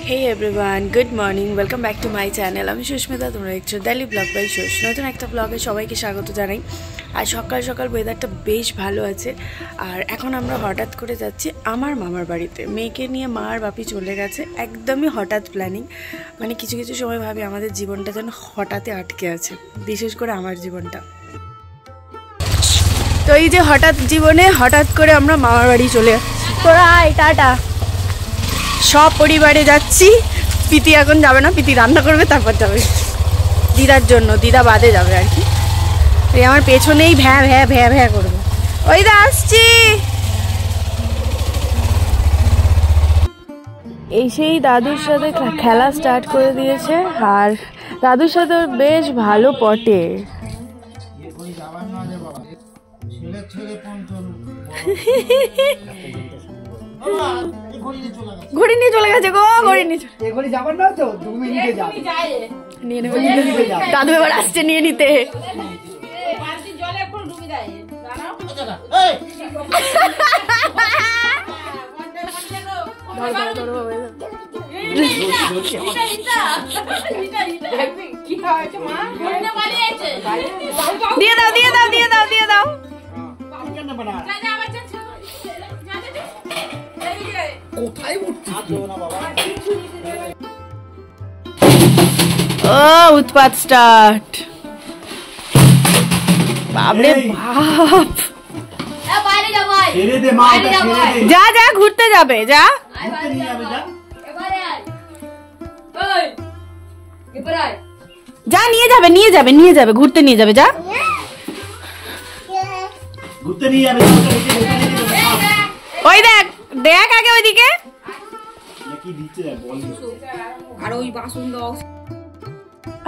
Hey everyone, good morning. Welcome back to my channel. আমি সুস্মিতা, তোমরা দেখছো ডেইলি ব্লগ বাই সুস। নতুন একটা ব্লগে সবাইকে স্বাগত জানাই। আর সকাল সকাল ওয়েদারটা বেশ ভালো আছে। আর এখন আমরা হঠাৎ করে যাচ্ছি আমার মামার বাড়িতে। মেয়েকে নিয়ে মা আর বাপি চলে গেছে, একদমই হঠাৎ প্ল্যানিং। মানে কিছু কিছু সময় ভাবি আমাদের জীবনটা যেন হঠাৎই আটকে আছে, বিশেষ করে আমার জীবনটা। তো এই যে হঠাৎ জীবনে হঠাৎ করে আমরা মামার বাড়ি চলে যাচ্ছি। তোরা আয়, টাটা। সব পরিবারে যাচ্ছি। পিতি এখন যাবে না, পিতি রান্না করবে তারপর যাবে দিদার জন্য, দিদা বাদে যাবে আর কি। এই আমার পেছনেই ভ্যা ভ্যা ভ্যা ভ্যা করবে। ওই দা আসছি। এই সেই দাদুর সাথে খেলা স্টার্ট করে দিয়েছে, আর দাদুর সাথে বেশ ভালো পটে। ঘড়ি নিয়ে চলে গেছে গো, ঘড়ি নিয়ে দাদু এবার আসছে নিয়ে নিতে। দিয়ে দাও দিয়ে দাও দিয়ে দাও দিয়ে দাও। ও উৎপাত স্টার্ট। বাপরে বাপ, যা যা ঘুরতে যাবে, যা যা নিয়ে যাবে নিয়ে যাবে নিয়ে যাবে, ঘুরতে নিয়ে যাবে, যা ঘুরতে নিয়ে যাবে। ওই দেখ দেখ আগে ওইদিকে।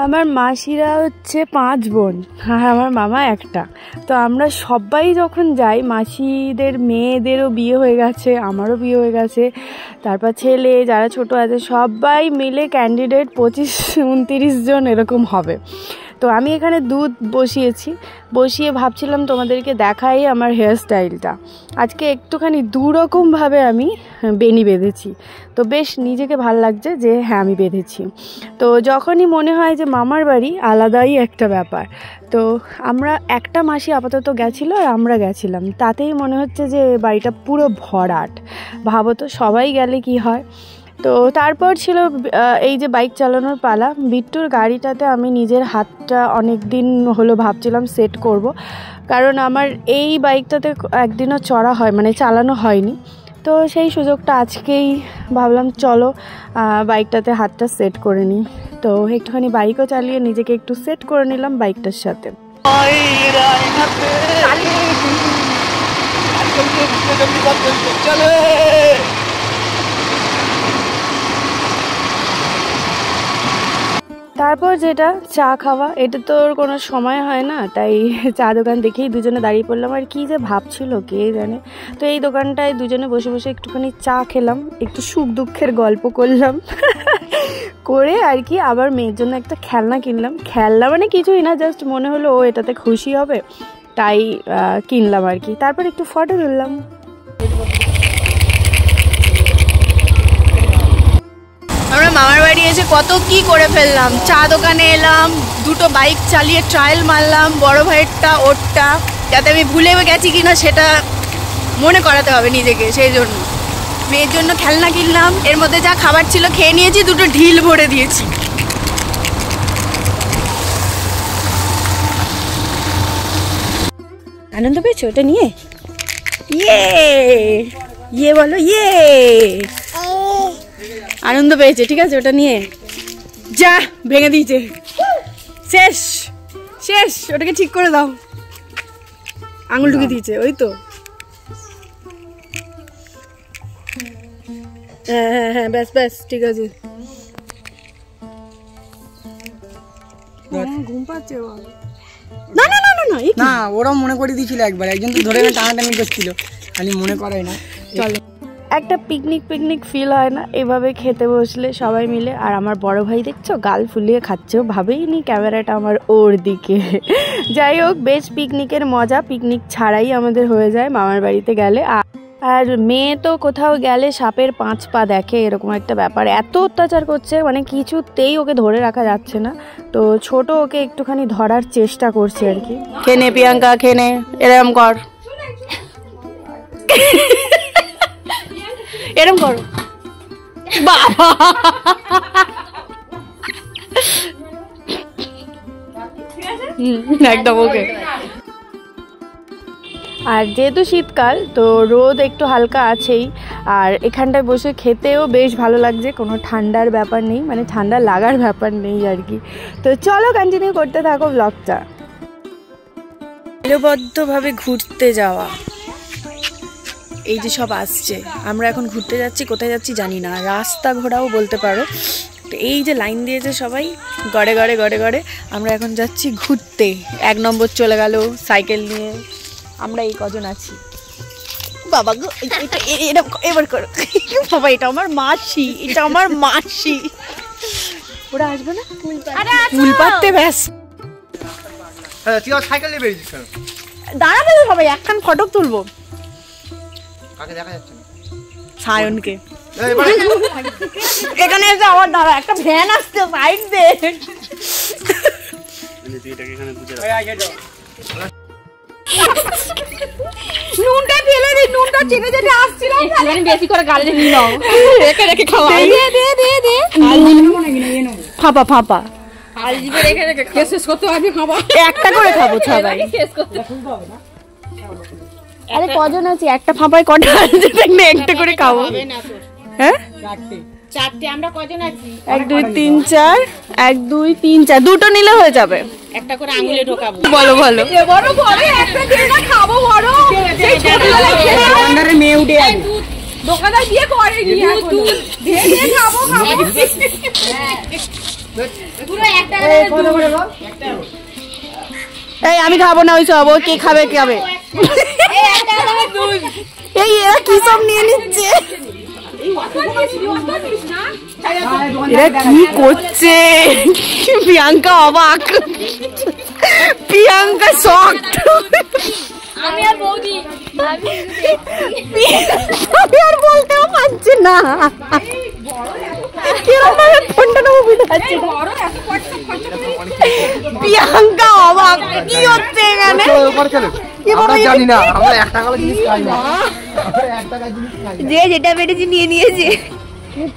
আমার মাসিরা হচ্ছে 5 বোন আর আমার মামা একটা। তো আমরা সবাই যখন যাই, মাসিদের মেয়েদেরও বিয়ে হয়ে গেছে, আমারও বিয়ে হয়ে গেছে, তারপর ছেলে যারা ছোট আছে সবাই মিলে ক্যান্ডিডেট 25-29 জন এরকম হবে। তো আমি এখানে দুধ বসিয়ে ভাবছিলাম তোমাদেরকে দেখাই আমার হেয়ার স্টাইলটা। আজকে একটুখানি দুরকমভাবে আমি বেনি বেঁধেছি, তো বেশ নিজেকে ভাল লাগছে যে হ্যাঁ আমি বেঁধেছি। তো যখনই মনে হয় যে মামার বাড়ি আলাদাই একটা ব্যাপার। তো আমরা একটা মাসি আপাতত গেছিলো আর আমরা গেছিলাম, তাতেই মনে হচ্ছে যে বাড়িটা পুরো ভরাট। ভাবো তো সবাই গেলে কি হয়। তো তারপর ছিল এই যে বাইক চালানোর পালা। বিট্টুর গাড়িটাতে আমি নিজের হাতটা অনেক দিন হলো ভাবছিলাম সেট করব, কারণ আমার এই বাইকটাতে একদিনও চড়া হয় মানে চালানো হয়নি। তো সেই সুযোগটা আজকেই ভাবলাম চলো বাইকটাতে হাতটা সেট করে নিই। তো একটুখানি বাইকও চালিয়ে নিজেকে একটু সেট করে নিলাম বাইকটার সাথে। তারপর যেটা চা খাওয়া, এটা তো কোনো সময় হয় না, তাই চা দোকান দেখেই দুজনে দাঁড়িয়ে পড়লাম। আর কি যে ভাবছিল কে জানে। তো এই দোকানটায় দুজনে বসে বসে একটুখানি চা খেলাম, একটু সুখ দুঃখের গল্প করলাম করে আর কি। আবার মেয়ের জন্য একটা খেলনা কিনলাম। খেলনা মানে কিছুই না, জাস্ট মনে হলো ও এটাতে খুশি হবে তাই কিনলাম আর কি। তারপর একটু ফটো তুললাম। আমরা মামার বাড়ি এসে কত কি করে ফেললাম। চা দোকানে এলাম, দুটো বাইক চালিয়ে ট্রায়াল মারলাম, বড় ভাইয়েরটা ওরটা, যাতে আমি ভুলে গেছি কিনা সেটা মনে করাতে হবে নিজেকে। সেই জন্য মেয়ের জন্য খেলনা কিনলাম, এর মধ্যে যা খাবার ছিল খেয়ে নিয়েছি, দুটো ঢিল ভরে দিয়েছি। আনন্দ পেয়েছো ওটা নিয়ে? ইয়ে ইয়ে বলো, ইয়ে আনন্দ পেয়েছে, ঠিক আছে ওটা নিয়ে যা। ভেঙে দিয়েছে, শেষ শেষ, ওটাকে ঠিক করে দাও। আঙুল ঢুকে দিয়েছে, ওই তো। হ্যাঁ হ্যাঁ হ্যাঁ, ব্যাস ব্যাস ঠিক আছে। ঘুম পাচ্ছে না না না না না, ওরাও মনে করে দিয়েছিল একবার, একজন তো ধরে টানাটানি করছিল, খালি মনে করাই না। চলো একটা পিকনিক ফিল হয় না এভাবে খেতে বসলে সবাই মিলে। আর আমার বড় ভাই দেখছো গাল ফুলিয়ে খাচ্ছে, ভাবেই নি ক্যামেরাটা আমার ওর দিকে। যাই হোক, বেশ পিকনিকের মজা পিকনিক ছাড়াই আমাদের হয়ে যায় মামার বাড়িতে গেলে। আর মেয়ে তো কোথাও গেলে সাপের 5 পা দেখে, এরকম একটা ব্যাপার। এত অত্যাচার করছে, মানে কিছুতেই ওকে ধরে রাখা যাচ্ছে না। তো ছোট ওকে একটুখানি ধরার চেষ্টা করছে আর কি। খেনে প্রিয়াঙ্কা, খেনে, এরকম কর, এরকম কর বাবা। একদম ওকে। আর যেহেতু শীতকাল, তো রোদ একটু হালকা আছেই, আর এখানটায় বসে খেতেও বেশ ভালো লাগছে, কোনো ঠান্ডার ব্যাপার নেই, মানে ঠান্ডা লাগার ব্যাপার নেই আর কি। তো চলো কন্টিনিউ করতে থাকো ব্লগটা। নিরবদ্ধভাবে ঘুরতে যাওয়া, এই যে সব আসছে, আমরা এখন ঘুরতে যাচ্ছি, কোথায় যাচ্ছি জানি না, রাস্তা ঘোরাও বলতে পারো। তো এই যে লাইন দিয়েছে সবাই গড়ে গড়ে গড়ে গড়ে, আমরা এখন যাচ্ছি ঘুরতে। 1 নম্বর চলে গেল সাইকেল নিয়ে, আমরা এই কজন আছি। বাবা গো, এবার করো বাবা, এটা আমার মাসি, এটা আমার মাসি। ওরা আসবে না ফুল পাততে? ব্যাস দাঁড়াবে সবাই, একখান ফটো তুলবো। সায়নকে এখানে এসে আবার দাঁড়া, একটা ভ্যান আসছে সাইড দে। নুনটা ফেলে দি, নুনটা চেপে চেপে আসছিলাম, একটুখানি বেশি করে গালে নিয়ে নাও, রেখে রেখে খাওয়া। দে দে দে দে, ফাঁপা ফাঁপা আলজিবে রেখে রেখে কে শেষ করতে হবে? খাবো একটা করে, খাবো সবাই শেষ করতে। আরে কজন আছে, একটা ফাঁপায় কটা আলজি থাকলে একটা করে খাবো। হ্যাঁ চারটে, আমরা কজন আছি? 1 2 3 4, 1 2 3 4, দুটো নিলে হয়ে যাবে, একটা করে আঙুলে ঢোকাবো। বলো বলো, বড় ঘরে একটা দিয়ে না খাবো, বড় সেই ছোটবেলায় দোকানদারের মেয়ে উঠে আসে, দোকানদার দিয়ে করে নি, এখন দিয়ে দিয়ে খাবো খাবো। পুরো একটা করে বল, একটা। এই আমি খাবো না ওই সব, ও কে খাবে কে খাবে? এই একটা করে দুধ। এই এরা কি সব নিয়ে নিচ্ছে, এরা কি করছে? প্রিয়াঙ্কা অবাক, প্রিয়াঙ্কা শক। আমি আর বৌদি আমি আর বলতেও পারছি না, প্রিয়াঙ্কা অবাক, কি হচ্ছে এখানে? জানি না, আমরা 1 টাকার জিনিস খাই না, যে যেটা পেরেছি নিয়ে নিয়েছে।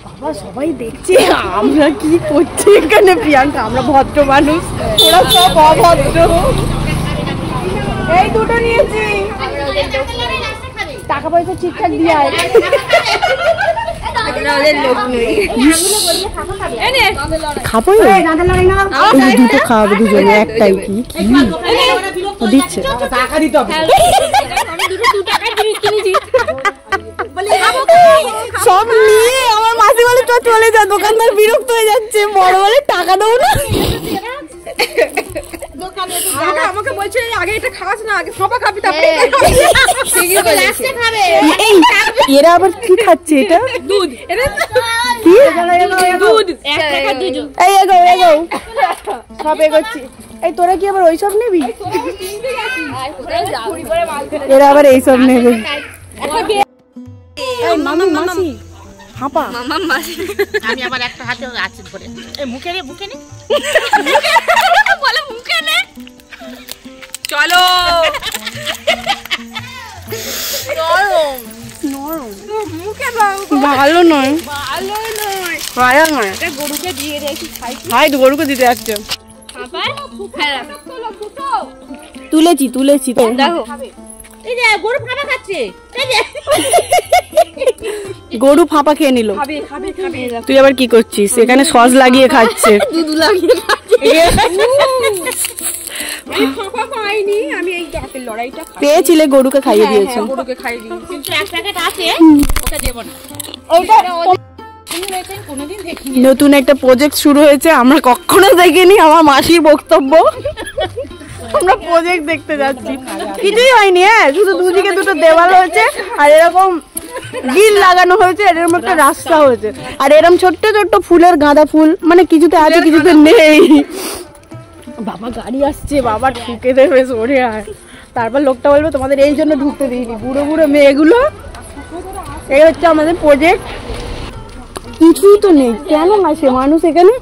বাবা সবাই দেখছে আমরা কি করছি এখানে। প্রিয়াঙ্কা, আমরা ভদ্র মানুষ, ওরা সব অভদ্র। এই দুটো নিয়েছি, টাকা পয়সা ঠিকঠাক দিয়ে আয়। খাবো দুটো, খাওয়াবে দুজনে একটাই, কি দিচ্ছে টাকা দিতে হবে। সব নিয়ে আমার মাসি বলে তো চলে যা, দোকানদার বিরক্ত হয়ে যাচ্ছে, বড় বলে টাকা দেবো না। আমাকে বলছে আগে এটা খাস না, আগে সবা খাবি, তারপরে এরা আবার কি খাচ্ছে? এটা দুধ, দুধ এই এগো এগো সব এগোচ্ছি। এই তোরা কি আবার ওইসব নিবি? এরা আবার এইসব নেবে। মাসি হাপা মাসি, আমি আবার একটা হাতে আছে ধরে, এই মুখে নে, মুখে নে বলে, মুখে নে। চলো নরম নরম, মুখে ভালো নয়, ভালো নয়, ভালো নয়। এটা গরুকে দিয়ে রেখে খাই, খাই তো গরুকে দিতে যাচ্ছে। তুলেছি তুলেছি তো, দেখো এই যে গরু ফাঁপা খাচ্ছে, এই যে গরু ফাঁপা খেয়ে নিল। তুই আবার কি করছিস? এখানে সস লাগিয়ে খাচ্ছে, দুধ লাগিয়ে খাচ্ছে। পেয়েছিলে গরুকে খাইয়ে দিয়েছো, গরুকে খাইয়ে দিয়েছি, কিন্তু এক প্যাকেট আছে ওটা দেব না। নতুন একটা প্রজেক্ট শুরু হয়েছে, আমরা কখনো দেখিনি। আমার মাসির বক্তব্য, আমরা প্রজেক্ট দেখতে যাচ্ছি, কিছুই হয়নি। হ্যাঁ, শুধু দুদিকে দুটো দেওয়াল হয়েছে আর এরকম গিল লাগানো হয়েছে, এরকম একটা রাস্তা হয়েছে, আর এরকম ছোট্ট ছোট্ট ফুলের গাঁদা ফুল, মানে কিছুতে আছে কিছুতে নেই। বাবা গাড়ি আসছে, বাবা ঠুকে দেবে, সরে আর তারপর লোকটা বলবে তোমাদের এই জন্য ঢুকতে দিইনি, বুড়ো বুড়ো মেয়েগুলো এই হচ্ছে আমাদের প্রজেক্ট। কিছুই তো নেই, কেন আসে মানুষ এখানে?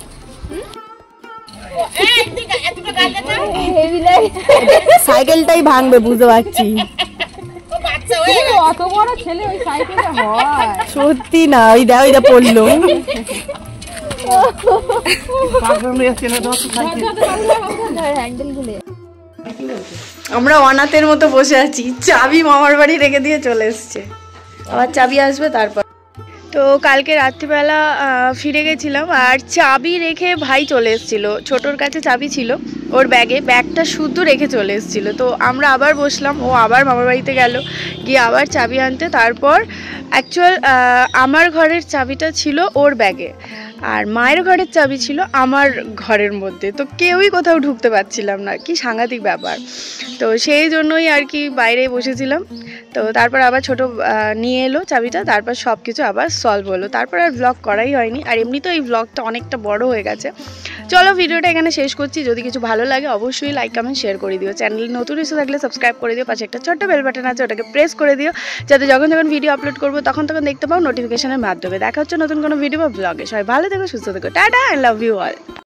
সাইকেলটাই ভাঙবে বুঝতে পারছি। অত বড় ছেলে ওই সাইকেলে হয়? সত্যি না, ওই দা পড়লো। আমরা অনাথের মতো বসে আছি, চাবি মামার বাড়ি রেখে দিয়ে চলে এসছে, আবার চাবি আসবে তারপর। তো কালকে রাত্রিবেলা ফিরে গেছিলাম আর চাবি রেখে ভাই চলে এসেছিলো, ছোটোর কাছে চাবি ছিল ওর ব্যাগে, ব্যাগটা শুদ্ধ রেখে চলে এসেছিলো। তো আমরা আবার বসলাম, ও আবার মামার বাড়িতে গেল, গিয়ে আবার চাবি আনতে। তারপর অ্যাকচুয়াল আমার ঘরের চাবিটা ছিল ওর ব্যাগে, আর মায়ের ঘরের চাবি ছিল আমার ঘরের মধ্যে। তো কেউই কোথাও ঢুকতে পারছিলাম না, কি সাংঘাতিক ব্যাপার। তো সেই জন্যই আর কি বাইরে বসেছিলাম। তো তারপর আবার ছোটো নিয়ে এলো চাবিটা, তারপর সব কিছু আবার সলভ হলো। তারপর আর ব্লগ করাই হয়নি, আর এমনিতেও এই ব্লগটা অনেকটা বড় হয়ে গেছে। চলো ভিডিওটা এখানে শেষ করছি। যদি কিছু ভালো লাগে অবশ্যই লাইক কমেন্ট শেয়ার করে দিও। চ্যানেল নতুন এসে থাকলে সাবস্ক্রাইব করে দিও, পাশে একটা ছোট্ট বেল বাটন আছে ওটাকে প্রেস করে দিও, যাতে যখন ভিডিও আপলোড করবো তখন দেখতে পাও নোটিফিকেশনের মাধ্যমে। দেখা হচ্ছে নতুন কোনো ভিডিও বা ব্লগে। সবাই ভালো থেকো, সুস্থ থেকো, tata, I love you all.